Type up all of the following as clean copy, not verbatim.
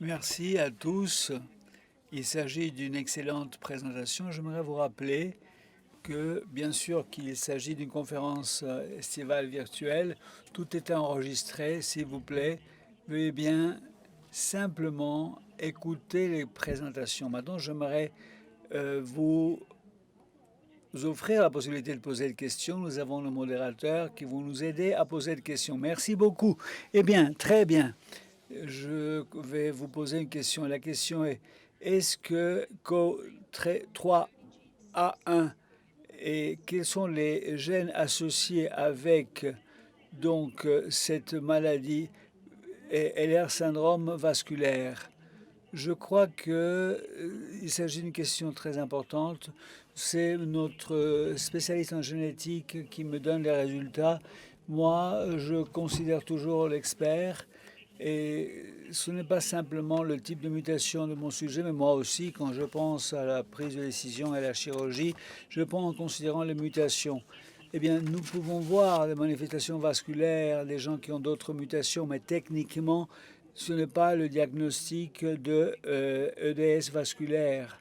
Merci à tous. Il s'agit d'une excellente présentation. J'aimerais vous rappeler que, bien sûr, qu'il s'agit d'une conférence estivale virtuelle. Tout est enregistré, s'il vous plaît. Veuillez bien simplement écouter les présentations. Maintenant, j'aimerais vous offrir la possibilité de poser des questions. Nous avons nos modérateurs qui vont nous aider à poser des questions. Merci beaucoup. Eh bien, très bien. Je vais vous poser une question. La question est-ce que CO3A1 et quels sont les gènes associés avec donc cette maladie et LR syndrome vasculaire? Je crois qu'il s'agit d'une question très importante. C'est notre spécialiste en génétique qui me donne les résultats. Moi, je considère toujours l'expert. Et ce n'est pas simplement le type de mutation de mon sujet, mais moi aussi, quand je pense à la prise de décision et à la chirurgie, je prends en considérant les mutations. Eh bien, nous pouvons voir des manifestations vasculaires, des gens qui ont d'autres mutations, mais techniquement, ce n'est pas le diagnostic de EDS vasculaire.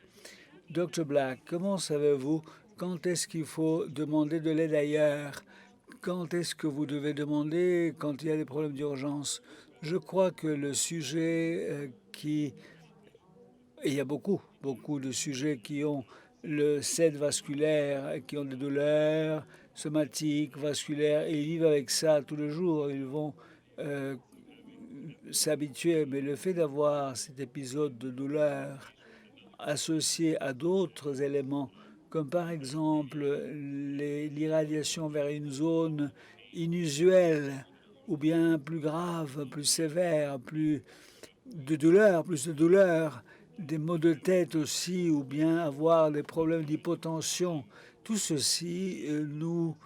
Dr. Black, comment savez-vous quand est-ce qu'il faut demander de l'aide ailleurs? Quand est-ce que vous devez demander quand il y a des problèmes d'urgence? Je crois que le sujet et il y a beaucoup de sujets qui ont le SED vasculaire, qui ont des douleurs somatiques, vasculaires, et ils vivent avec ça tous les jours. Ils vont euh, s'habituer, mais le fait d'avoir cet épisode de douleur associé à d'autres éléments, comme par exemple l'irradiation vers une zone inusuelle, ou bien plus grave, plus sévère, plus de douleur, des maux de tête aussi, ou bien avoir des problèmes d'hypotension. Tout ceci nous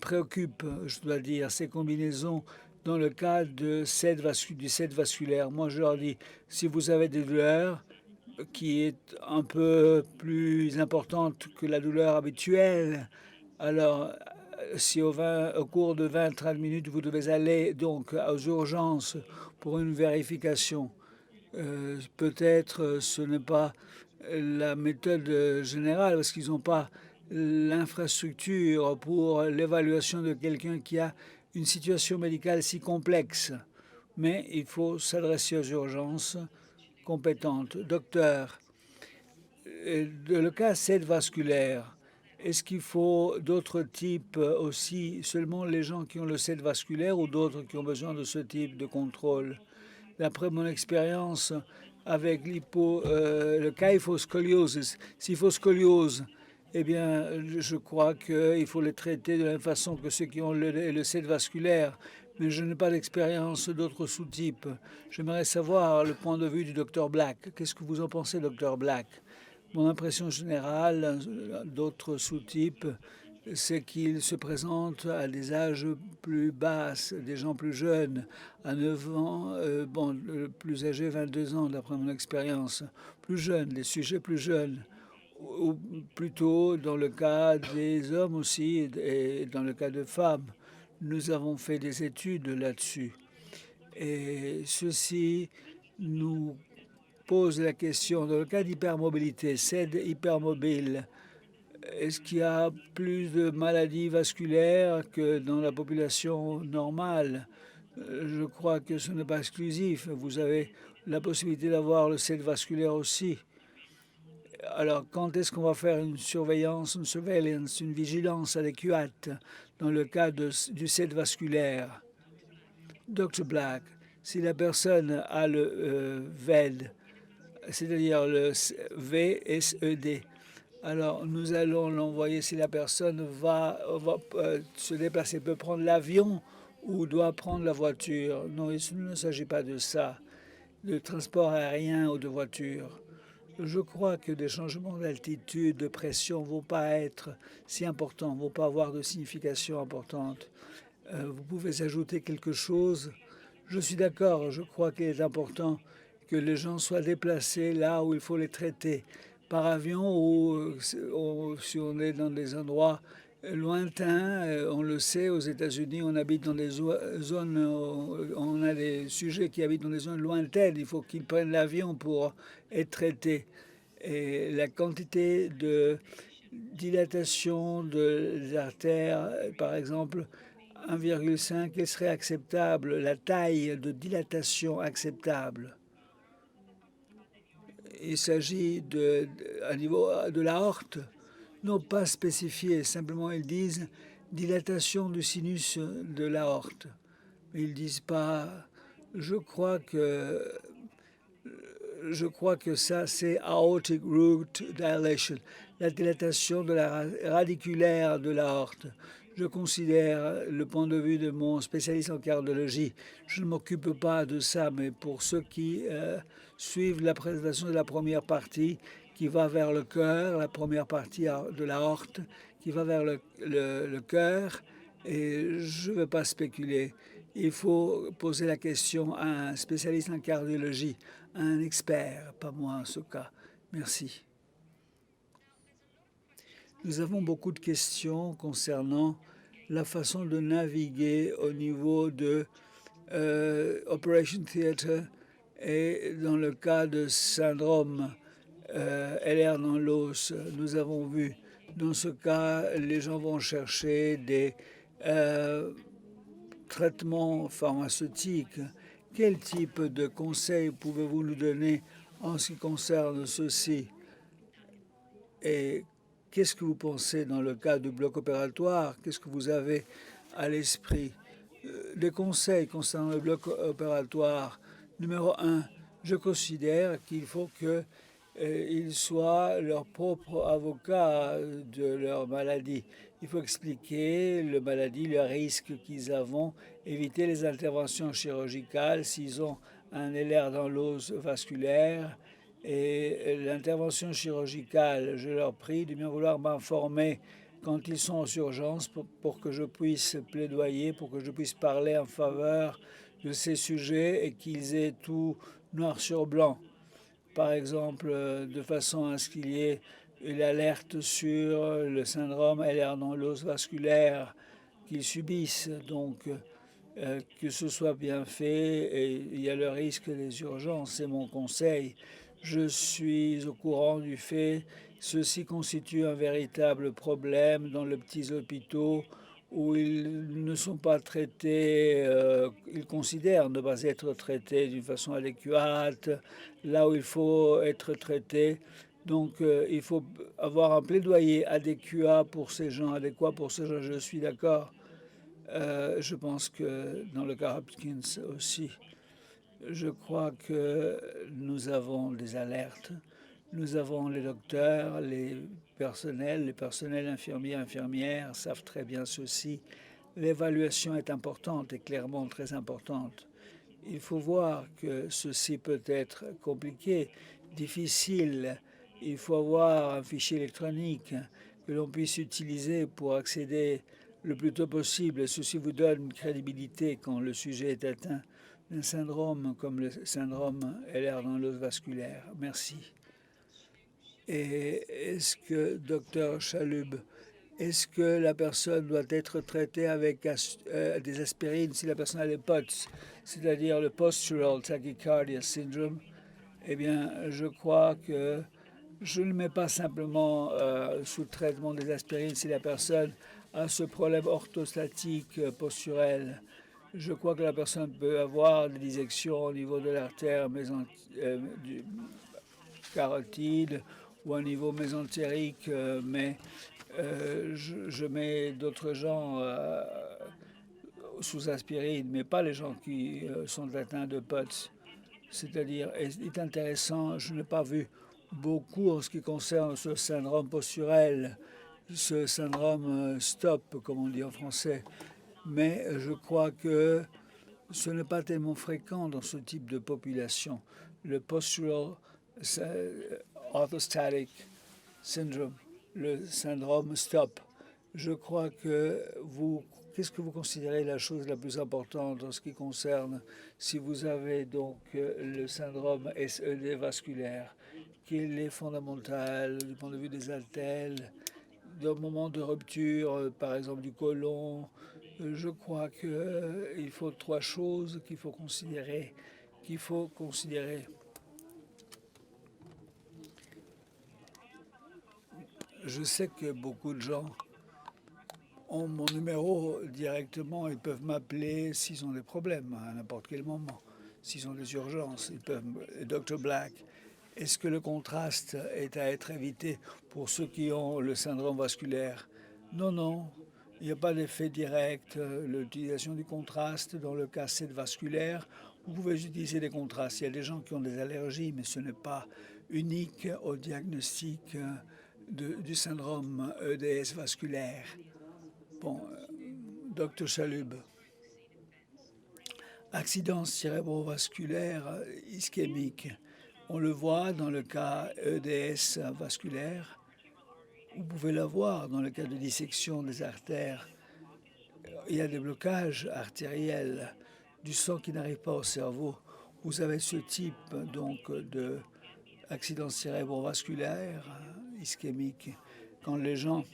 préoccupe, je dois dire, ces combinaisons dans le cas du SED vasculaire. Moi, je leur dis, si vous avez des douleurs, qui est un peu plus importante que la douleur habituelle. Alors, si au cours de 20-30 minutes, vous devez aller donc aux urgences pour une vérification, peut-être ce n'est pas la méthode générale parce qu'ils n'ont pas l'infrastructure pour l'évaluation de quelqu'un qui a une situation médicale si complexe. Mais il faut s'adresser aux urgences compétentes. Docteur, le cas SED vasculaire, est-ce qu'il faut d'autres types aussi, seulement les gens qui ont le SED vasculaire ou d'autres qui ont besoin de ce type de contrôle? D'après mon expérience avec le kyphoscoliosis, eh bien, je crois qu'il faut les traiter de la même façon que ceux qui ont le SED vasculaire, mais je n'ai pas d'expérience d'autres sous-types. J'aimerais savoir le point de vue du docteur Black. Qu'est-ce que vous en pensez, docteur Black? Mon impression générale d'autres sous-types, c'est qu'ils se présentent à des âges plus basses, des gens plus jeunes, à 9 ans, bon, le plus âgé 22 ans d'après mon expérience, plus jeunes, des sujets plus jeunes, ou plutôt dans le cas des hommes aussi et dans le cas de femmes. Nous avons fait des études là-dessus. Et ceci nous pose la question, dans le cas d'hypermobilité, SED hypermobile, est-ce qu'il y a plus de maladies vasculaires que dans la population normale? Je crois que ce n'est pas exclusif. Vous avez la possibilité d'avoir le SED vasculaire aussi. Alors, quand est-ce qu'on va faire une surveillance, une vigilance adéquate dans le cas du SED vasculaire? Dr. Black, si la personne a le VED, c'est-à-dire le VSED. Alors, nous allons l'envoyer si la personne va se déplacer, peut prendre l'avion ou doit prendre la voiture. Non, il ne s'agit pas de ça, de transport aérien ou de voiture. Je crois que des changements d'altitude, de pression ne vont pas être si importants, ne vont pas avoir de signification importante. Vous pouvez ajouter quelque chose? Je suis d'accord, je crois qu'il est important que les gens soient déplacés là où il faut les traiter, par avion ou si on est dans des endroits lointain. On le sait, aux États-Unis, on habite dans des zones, on a des sujets qui habitent dans des zones lointaines. Il faut qu'ils prennent l'avion pour être traités. Et la quantité de dilatation des artères, par exemple, 1,5, quelle serait acceptable, la taille de dilatation acceptable? Il s'agit à niveau de l'aorte, non pas spécifié, simplement ils disent dilatation du sinus de l'aorte. Mais ils disent pas, je crois que ça c'est aortic root dilation, la dilatation de la radiculaire de l'aorte. Je considère le point de vue de mon spécialiste en cardiologie. Je ne m'occupe pas de ça, mais pour ceux qui suivent la présentation de la première partie, qui va vers le cœur, la première partie de l'aorte, qui va vers le cœur, et je ne veux pas spéculer. Il faut poser la question à un spécialiste en cardiologie, à un expert, pas moi en ce cas. Merci. Nous avons beaucoup de questions concernant la façon de naviguer au niveau de Operation Theatre et dans le cas de syndrome LR dans l'os. Nous avons vu, dans ce cas, les gens vont chercher des traitements pharmaceutiques. Quel type de conseils pouvez-vous nous donner en ce qui concerne ceci? Et qu'est-ce que vous pensez dans le cas du bloc opératoire? Qu'est-ce que vous avez à l'esprit? Des conseils concernant le bloc opératoire. Numéro 1, je considère qu'il faut qu'ils soient leur propre avocat de leur maladie. Il faut expliquer la maladie, le risque qu'ils ont, éviter les interventions chirurgicales s'ils ont un LR dans l'os vasculaire. Et l'intervention chirurgicale, je leur prie de bien vouloir m'informer quand ils sont en urgence pour que je puisse plaidoyer, pour que je puisse parler en faveur de ces sujets et qu'ils aient tout noir sur blanc. Par exemple, de façon à ce qu'il y ait une alerte sur le syndrome LR dans l'os vasculaire qu'ils subissent. Donc, que ce soit bien fait, et il y a le risque des urgences, c'est mon conseil. Je suis au courant du fait que ceci constitue un véritable problème dans les petits hôpitaux où ils ne sont pas traités, ils considèrent ne pas être traités d'une façon adéquate, là où il faut être traité. Donc il faut avoir un plaidoyer adéquat pour ces gens, je suis d'accord. Je pense que dans le cas Hopkins aussi, je crois que nous avons des alertes. Nous avons les docteurs, les personnels infirmiers, infirmières savent très bien ceci. L'évaluation est importante et clairement très importante. Il faut voir que ceci peut être compliqué, difficile. Il faut avoir un fichier électronique que l'on puisse utiliser pour accéder le plus tôt possible. Ceci vous donne une crédibilité quand le sujet est atteint d'un syndrome comme le syndrome LR dans l'os vasculaire. Merci. Et est-ce que, docteur Chalub, est-ce que la personne doit être traitée avec des aspirines si la personne a les POTS, c'est-à-dire le Postural Tachycardia Syndrome? Eh bien, je crois que je ne mets pas simplement sous traitement des aspirines si la personne a ce problème orthostatique posturel. Je crois que la personne peut avoir des dissections au niveau de l'artère carotide ou au niveau mésentérique, mais je mets d'autres gens sous aspirine, mais pas les gens qui sont atteints de POTS. C'est-à-dire, c'est intéressant, je n'ai pas vu beaucoup en ce qui concerne ce syndrome posturel, ce syndrome STOP, comme on dit en français. Mais je crois que ce n'est pas tellement fréquent dans ce type de population. Le postural orthostatic syndrome, le syndrome STOP. Je crois que qu'est-ce que vous considérez la chose la plus importante en ce qui concerne si vous avez donc le syndrome SED vasculaire? Quel est fondamental du point de vue des haltères, d'un moment de rupture, par exemple du côlon. Je crois qu'il faut trois choses qu'il faut considérer. Je sais que beaucoup de gens ont mon numéro directement. Ils peuvent m'appeler s'ils ont des problèmes à n'importe quel moment. S'ils ont des urgences, ils peuvent. Dr Black, est-ce que le contraste est à être évité pour ceux qui ont le syndrome vasculaire? Non, non. Il n'y a pas d'effet direct. L'utilisation du contraste dans le cas vasculaire, vous pouvez utiliser des contrastes. Il y a des gens qui ont des allergies, mais ce n'est pas unique au diagnostic du syndrome EDS vasculaire. Bon, Dr Chalub, accident cérébrovasculaire ischémique. On le voit dans le cas EDS vasculaire. Vous pouvez le voir dans le cas de dissection des artères. Il y a des blocages artériels du sang qui n'arrive pas au cerveau. Vous avez ce type donc de accident cérébrovasculaire ischémique. Quand les gens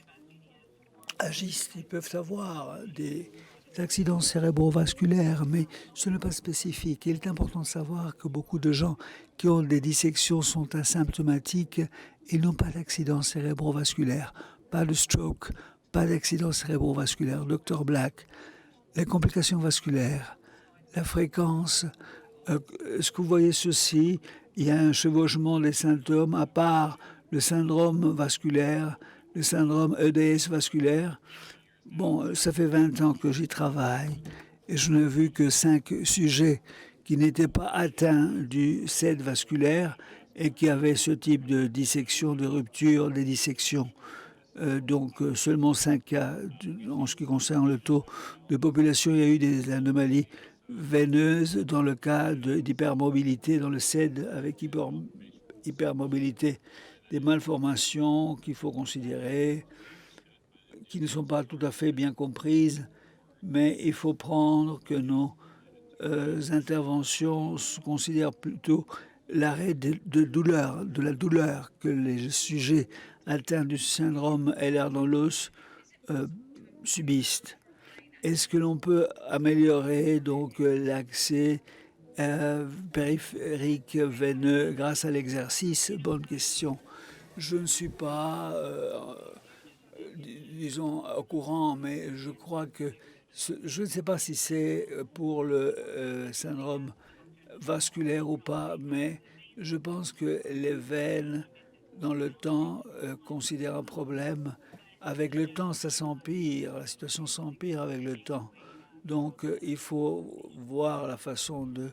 agissent, ils peuvent avoir des accidents cérébrovasculaires, mais ce n'est pas spécifique. Il est important de savoir que beaucoup de gens qui ont des dissections sont asymptomatiques et n'ont pas d'accident cérébrovasculaire, pas de stroke, pas d'accident cérébrovasculaire. Dr Black, les complications vasculaires, la fréquence, est-ce que vous voyez ceci? Il y a un chevauchement des symptômes à part le syndrome vasculaire, le syndrome EDS vasculaire. Bon, ça fait 20 ans que j'y travaille et je n'ai vu que 5 sujets qui n'étaient pas atteints du SED vasculaire et qui avaient ce type de dissection, de rupture des dissections. Donc seulement 5 cas en ce qui concerne le taux de population. Il y a eu des anomalies veineuses dans le cas d'hypermobilité, dans le SED avec hypermobilité, des malformations qu'il faut considérer, qui ne sont pas tout à fait bien comprises, mais il faut prendre que nos interventions considèrent plutôt l'arrêt de la douleur que les sujets atteints du syndrome LR dans l'os subissent. Est-ce que l'on peut améliorer donc l'accès périphérique veineux grâce à l'exercice? Bonne question. Je ne suis pas, disons, au courant, mais je crois que je ne sais pas si c'est pour le syndrome vasculaire ou pas, mais je pense que les veines, dans le temps, considèrent un problème. Avec le temps, ça s'empire, la situation s'empire avec le temps. Donc, il faut voir la façon de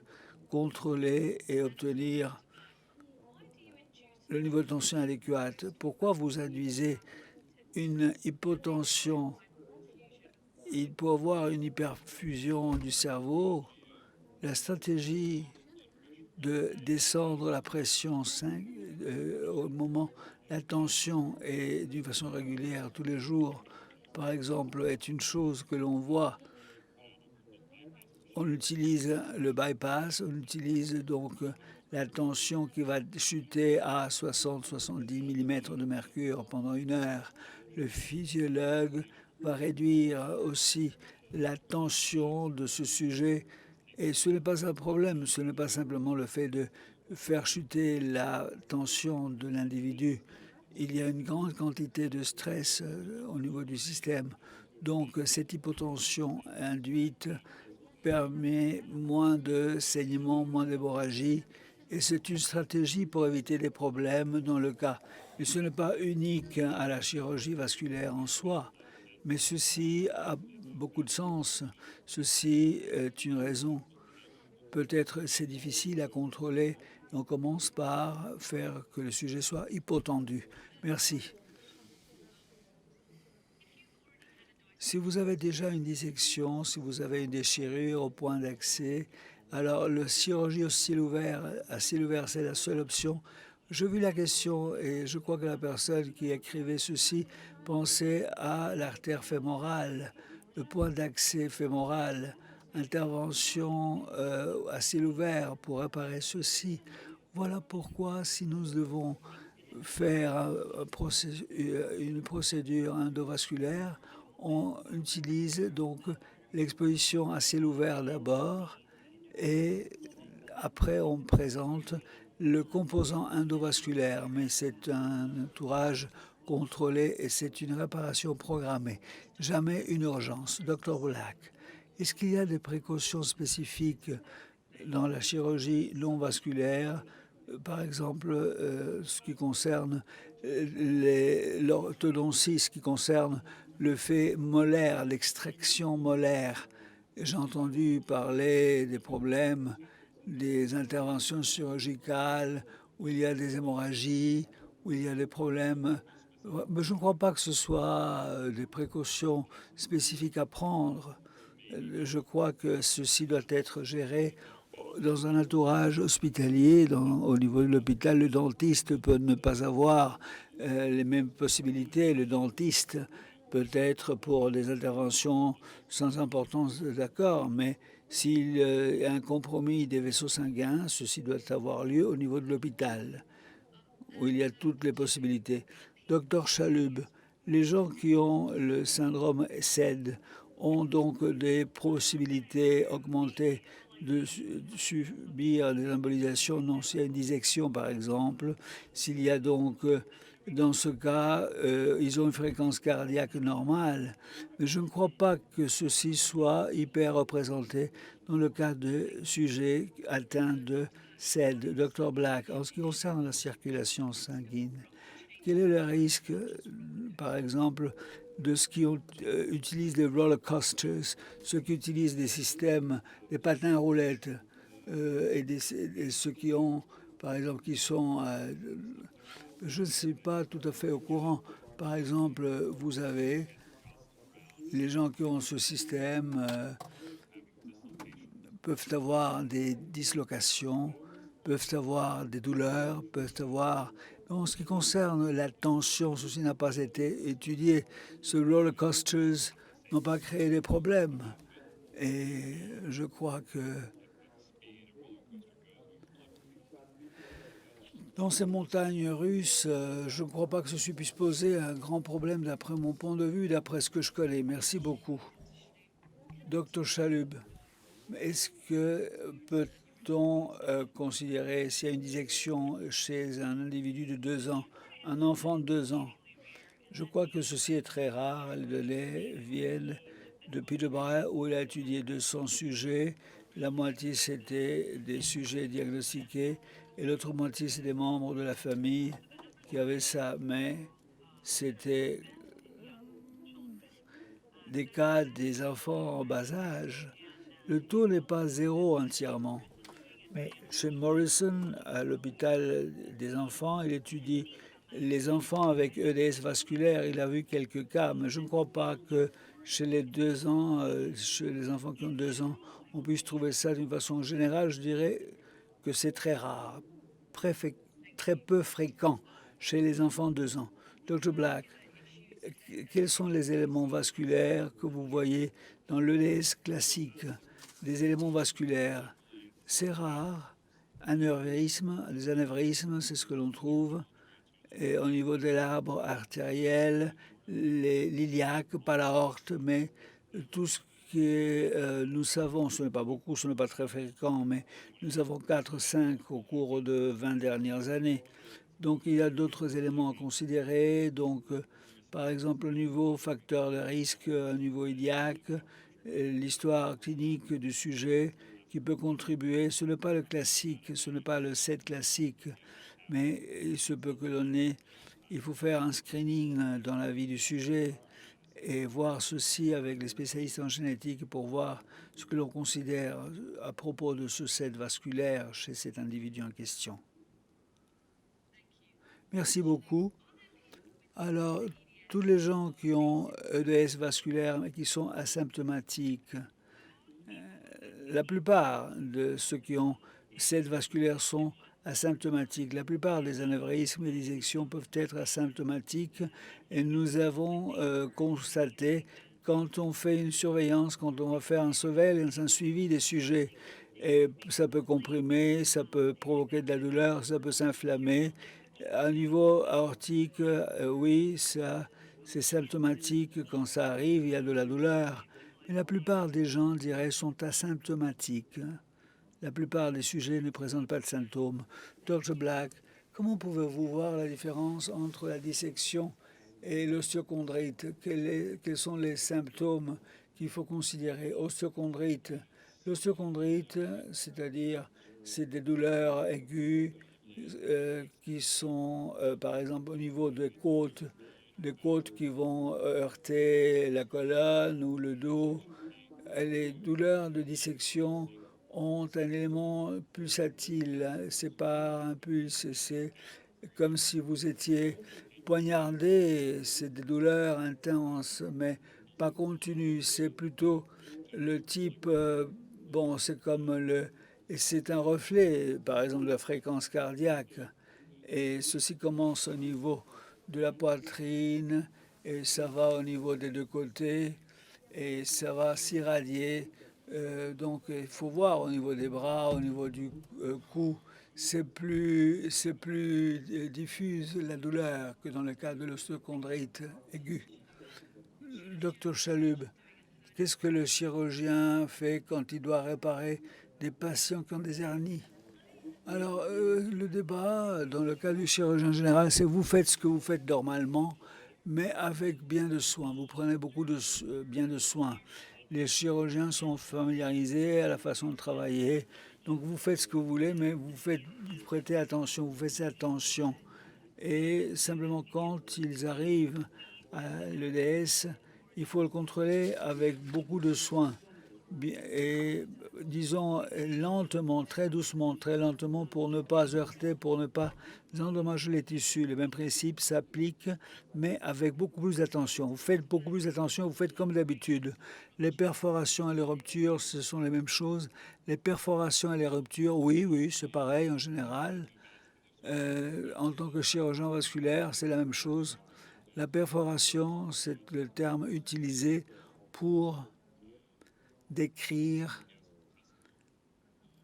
contrôler et obtenir le niveau de tension adéquat. Pourquoi vous induisez une hypotension? Il peut y avoir une hyperfusion du cerveau. La stratégie de descendre la pression au moment la tension est d'une façon régulière tous les jours, par exemple, est une chose que l'on voit. On utilise le bypass, on utilise donc la tension qui va chuter à 60-70 mm de mercure pendant 1 heure. Le physiologue va réduire aussi la tension de ce sujet. Et ce n'est pas un problème, ce n'est pas simplement le fait de faire chuter la tension de l'individu. Il y a une grande quantité de stress au niveau du système. Donc cette hypotension induite permet moins de saignement, moins d'hémorragie. Et c'est une stratégie pour éviter des problèmes dans le cas. Mais ce n'est pas unique à la chirurgie vasculaire en soi. Mais ceci a beaucoup de sens. Ceci est une raison. Peut-être c'est difficile à contrôler. On commence par faire que le sujet soit hypotendu. Merci. Si vous avez déjà une dissection, si vous avez une déchirure au point d'accès, alors la chirurgie à ciel ouvert, c'est la seule option. Je vis la question et je crois que la personne qui écrivait ceci pensait à l'artère fémorale, le point d'accès fémoral, intervention à ciel ouvert pour réparer ceci. Voilà pourquoi si nous devons faire une procédure endovasculaire, on utilise donc l'exposition à ciel ouvert d'abord et après on présente le composant endovasculaire, mais c'est un entourage contrôlé et c'est une réparation programmée, jamais une urgence. Dr Black, est-ce qu'il y a des précautions spécifiques dans la chirurgie non vasculaire, par exemple ce qui concerne l'orthodontie, ce qui concerne le fait molaire, l'extraction molaire? J'ai entendu parler des problèmes des interventions chirurgicales où il y a des hémorragies, où il y a des problèmes. Mais je ne crois pas que ce soit des précautions spécifiques à prendre. Je crois que ceci doit être géré dans un entourage hospitalier. Au niveau de l'hôpital, le dentiste peut ne pas avoir les mêmes possibilités. Le dentiste peut-être pour des interventions sans importance, d'accord, mais s'il y a un compromis des vaisseaux sanguins, ceci doit avoir lieu au niveau de l'hôpital, où il y a toutes les possibilités. Docteur Chalub, les gens qui ont le syndrome SED ont donc des possibilités augmentées de subir des embolisations, non, s'il y a une dissection par exemple, s'il y a donc dans ce cas, ils ont une fréquence cardiaque normale, mais je ne crois pas que ceci soit hyper représenté dans le cas de sujets atteints de SED. Dr Black, en ce qui concerne la circulation sanguine, quel est le risque, par exemple, de ceux qui utilisent des roller coasters, ceux qui utilisent des systèmes, des patins à roulettes, et ceux qui ont, par exemple, qui sont je ne suis pas tout à fait au courant. Par exemple, vous avez les gens qui ont ce système peuvent avoir des dislocations, peuvent avoir des douleurs, peuvent avoir... En ce qui concerne la tension, ceci n'a pas été étudié. Ces roller coasters n'ont pas créé des problèmes. Et je crois que dans ces montagnes russes, je ne crois pas que ceci puisse poser un grand problème d'après mon point de vue, d'après ce que je connais. Merci beaucoup. Docteur Chalub, est-ce que peut-on considérer s'il y a une dissection chez un individu de 2 ans, un enfant de 2 ans? Je crois que ceci est très rare. Les données viennent de Peterborough où il a étudié 200 sujets. La moitié, c'était des sujets diagnostiqués et l'autre moitié, c'est des membres de la famille qui avaient ça. Mais c'était des cas des enfants en bas âge. Le taux n'est pas zéro entièrement. Mais chez Morrison, à l'hôpital des enfants, il étudie les enfants avec EDS vasculaire. Il a vu quelques cas, mais je ne crois pas que chez les 2 ans, chez les enfants qui ont 2 ans, on puisse trouver ça d'une façon générale. Je dirais que c'est très rare, très peu fréquent chez les enfants de 2 ans. Dr Black, quels sont les éléments vasculaires que vous voyez dans l'EDS classique? Des éléments vasculaires, c'est rare. Les anévrismes, c'est ce que l'on trouve. Et au niveau de l'arbre artériel, l'iliaque, pas l'aorte, mais tout ce qui est, nous savons, ce n'est pas beaucoup, ce n'est pas très fréquent, mais nous avons 4-5 au cours de 20 dernières années. Donc il y a d'autres éléments à considérer. Donc, par exemple, au niveau facteur de risque, au niveau iliaque, l'histoire clinique du sujet qui peut contribuer. Ce n'est pas le classique, ce n'est pas le SED classique, mais il se peut que il faut faire un screening dans la vie du sujet et voir ceci avec les spécialistes en génétique pour voir ce que l'on considère à propos de ce SED vasculaire chez cet individu en question. Merci beaucoup. Alors, tous les gens qui ont EDS vasculaire et qui sont asymptomatiques, la plupart de ceux qui ont SED vasculaire sont asymptomatiques. La plupart des anévrismes et des disections peuvent être asymptomatiques et nous avons constaté quand on fait une surveillance, quand on va faire un suivi des sujets, et ça peut comprimer, ça peut provoquer de la douleur, ça peut s'inflammer, À niveau aortique, oui, ça, c'est symptomatique. Quand ça arrive, il y a de la douleur. Mais la plupart des gens, je dirais, sont asymptomatiques. La plupart des sujets ne présentent pas de symptômes. Dr. Black, comment pouvez-vous voir la différence entre la dissection et l'osteochondrite? Quels sont les symptômes qu'il faut considérer? Osteochondrite. L'osteochondrite, c'est-à-dire, c'est des douleurs aiguës qui sont, par exemple, au niveau des côtes qui vont heurter la colonne ou le dos. Les douleurs de dissection ont un élément pulsatile, c'est pas un pulse, c'est comme si vous étiez poignardé, c'est des douleurs intenses, mais pas continues, c'est plutôt le type, bon, c'est comme et c'est un reflet, par exemple, de la fréquence cardiaque, et ceci commence au niveau de la poitrine, et ça va au niveau des deux côtés, et ça va s'irradier. Donc il faut voir au niveau des bras, au niveau du cou, c'est plus diffuse la douleur que dans le cas de l'osteochondrite aiguë. Docteur Chalub, qu'est-ce que le chirurgien fait quand il doit réparer des patients qui ont des hernies? Alors, le débat, dans le cas du chirurgien général, c'est vous faites ce que vous faites normalement, mais avec bien de soins. Vous prenez beaucoup de bien de soins. Les chirurgiens sont familiarisés à la façon de travailler. Donc, vous faites ce que vous voulez, mais vous prêtez attention, vous faites attention. Et simplement, quand ils arrivent à l'EDS, il faut le contrôler avec beaucoup de soins. Et disons lentement, très doucement, très lentement pour ne pas heurter, pour ne pas endommager les tissus. Le même principe s'applique, mais avec beaucoup plus d'attention. Vous faites beaucoup plus d'attention, vous faites comme d'habitude. Les perforations et les ruptures, ce sont les mêmes choses. Les perforations et les ruptures, oui, oui, c'est pareil en général. En tant que chirurgien vasculaire, c'est la même chose. La perforation, c'est le terme utilisé pour décrire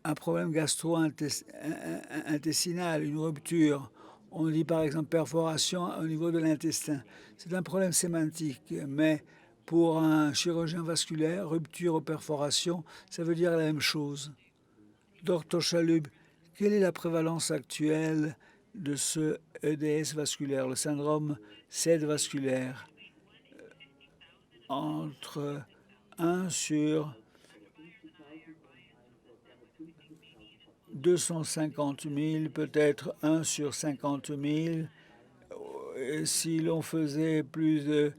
un problème gastro-intestinal, une rupture. On dit par exemple perforation au niveau de l'intestin. C'est un problème sémantique, mais pour un chirurgien vasculaire, rupture ou perforation, ça veut dire la même chose. Dr. Chalub, quelle est la prévalence actuelle de ce EDS vasculaire, le syndrome SED vasculaire? Entre 1 sur 250 000, peut-être 1 sur 50 000. Et si l'on faisait plus de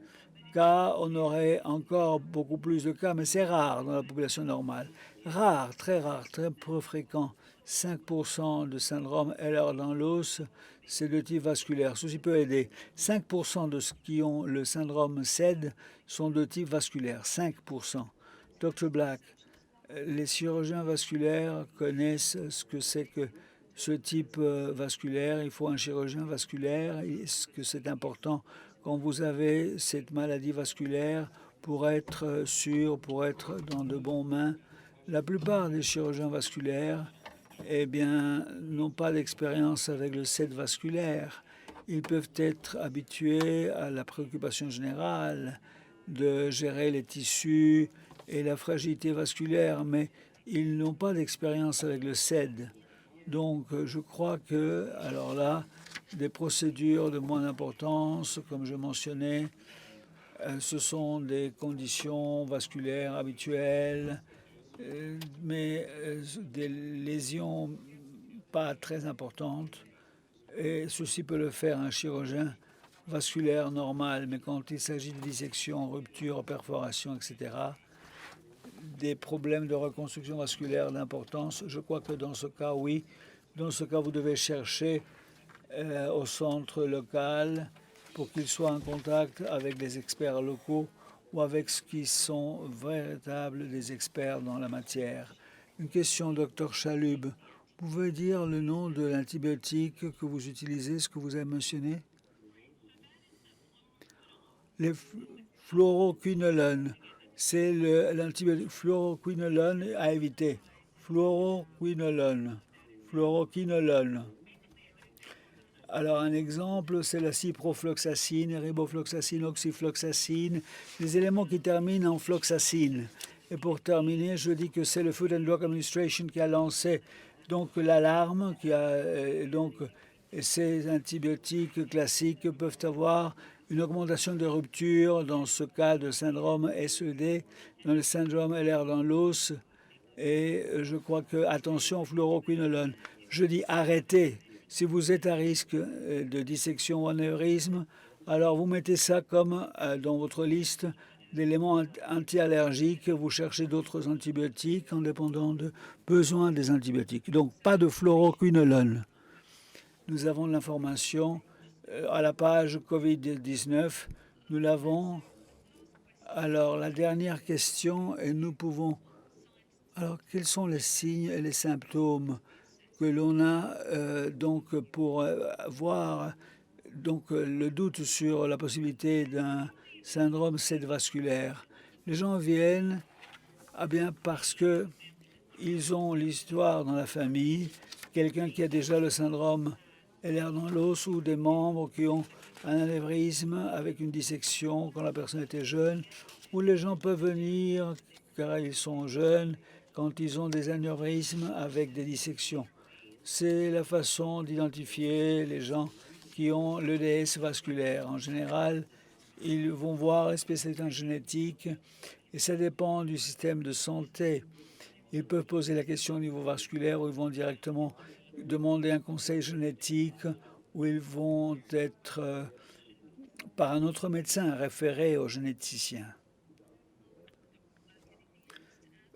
cas, on aurait encore beaucoup plus de cas, mais c'est rare dans la population normale. Rare, très peu fréquent. 5% de syndrome Ehlers dans l'os, c'est de type vasculaire. Ceci peut aider. 5% de ceux qui ont le syndrome SED sont de type vasculaire. 5%. Dr. Black, les chirurgiens vasculaires connaissent ce que c'est que ce type vasculaire. Il faut un chirurgien vasculaire. Est-ce que c'est important quand vous avez cette maladie vasculaire pour être sûr, pour être dans de bonnes mains? La plupart des chirurgiens vasculaires, eh bien, n'ont pas d'expérience avec le SED vasculaire. Ils peuvent être habitués à la préoccupation générale de gérer les tissus et la fragilité vasculaire, mais ils n'ont pas d'expérience avec le SED. Donc je crois que, alors là, des procédures de moins d'importance, comme je mentionnais, ce sont des conditions vasculaires habituelles, mais des lésions pas très importantes. Et ceci peut le faire un chirurgien vasculaire normal, mais quand il s'agit de dissection, rupture, perforation, etc., des problèmes de reconstruction vasculaire d'importance, je crois que dans ce cas, oui. Dans ce cas, vous devez chercher au centre local pour qu'il soit en contact avec des experts locaux ou avec ceux qui sont véritables des experts dans la matière. Une question, docteur Chalub. Vous pouvez dire le nom de l'antibiotique que vous utilisez, ce que vous avez mentionné? Les fluoroquinolones. C'est l'antibiotique fluoroquinolone à éviter. Fluoroquinolone. Fluoroquinolone. Alors un exemple, c'est la ciprofloxacine, ribofloxacine, oxyfloxacine, des éléments qui terminent en floxacine. Et pour terminer, je dis que c'est le Food and Drug Administration qui a lancé donc l'alarme, qui a donc ces antibiotiques classiques peuvent avoir une augmentation de rupture dans ce cas de syndrome SED, dans le syndrome LR dans l'os. Et je crois que, attention au fluoroquinolone. Je dis arrêtez. Si vous êtes à risque de dissection ou anévrisme, alors vous mettez ça comme dans votre liste d'éléments anti-allergiques. Vous cherchez d'autres antibiotiques en dépendant de besoin des antibiotiques. Donc pas de fluoroquinolone. Nous avons de l'information à la page Covid-19. Nous l'avons. Alors la dernière question, et nous pouvons... Alors quels sont les signes et les symptômes que l'on a donc pour voir donc le doute sur la possibilité d'un syndrome vasculaire? Les gens viennent bien parce que ils ont l'histoire dans la famille, quelqu'un qui a déjà le syndrome LR dans l'os ou des membres qui ont un anévrisme avec une dissection quand la personne était jeune, ou les gens peuvent venir car ils sont jeunes quand ils ont des anévrismes avec des dissections. C'est la façon d'identifier les gens qui ont l'EDS vasculaire. En général, ils vont voir les spécialistes en génétique et ça dépend du système de santé. Ils peuvent poser la question au niveau vasculaire ou ils vont directement demander un conseil génétique ou ils vont être par un autre médecin référé au généticien.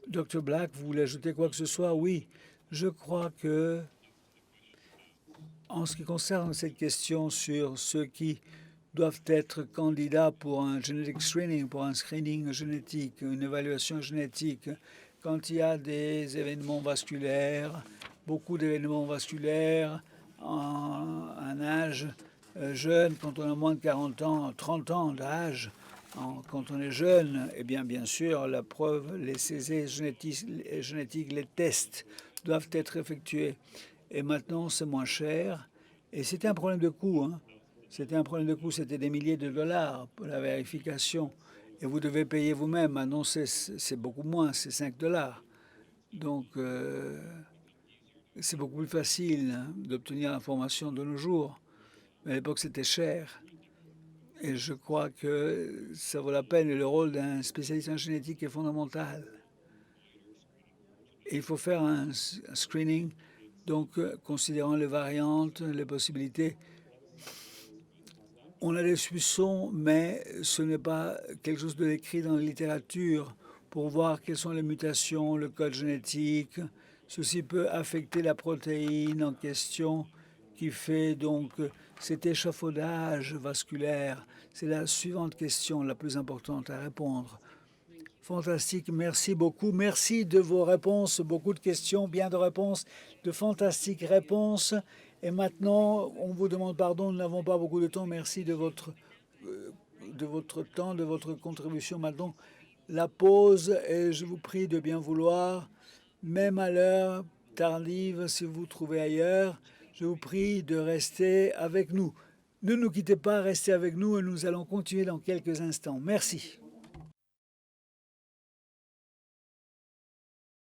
Dr Black, vous voulez ajouter quoi que ce soit? Oui, je crois que en ce qui concerne cette question sur ceux qui doivent être candidats pour un genetic screening, pour un screening génétique, une évaluation génétique, quand il y a des événements vasculaires, beaucoup d'événements vasculaires, en un âge jeune, quand on a moins de 40 ans, 30 ans d'âge, quand on est jeune, eh bien sûr, la preuve, les CZ génétiques, les tests doivent être effectués. Et maintenant, c'est moins cher. Et c'était un problème de coût. Hein. C'était un problème de coût. C'était des milliers de dollars pour la vérification. Et vous devez payer vous-même. Maintenant, c'est beaucoup moins. C'est 5 dollars. Donc, c'est beaucoup plus facile hein, d'obtenir l'information de nos jours. Mais à l'époque, c'était cher. Et je crois que ça vaut la peine. Et le rôle d'un spécialiste en génétique est fondamental. Et il faut faire un screening. Donc, considérant les variantes, les possibilités, on a des soupçons, mais ce n'est pas quelque chose de écrit dans la littérature pour voir quelles sont les mutations, le code génétique. Ceci peut affecter la protéine en question qui fait donc cet échafaudage vasculaire. C'est la suivante question la plus importante à répondre. Fantastique, merci beaucoup. Merci de vos réponses, beaucoup de questions, bien de réponses, de fantastiques réponses. Et maintenant, on vous demande pardon, nous n'avons pas beaucoup de temps. Merci de votre temps, de votre contribution. Maintenant, la pause et je vous prie de bien vouloir, même à l'heure tardive, si vous vous trouvez ailleurs, je vous prie de rester avec nous. Ne nous quittez pas, restez avec nous et nous allons continuer dans quelques instants. Merci.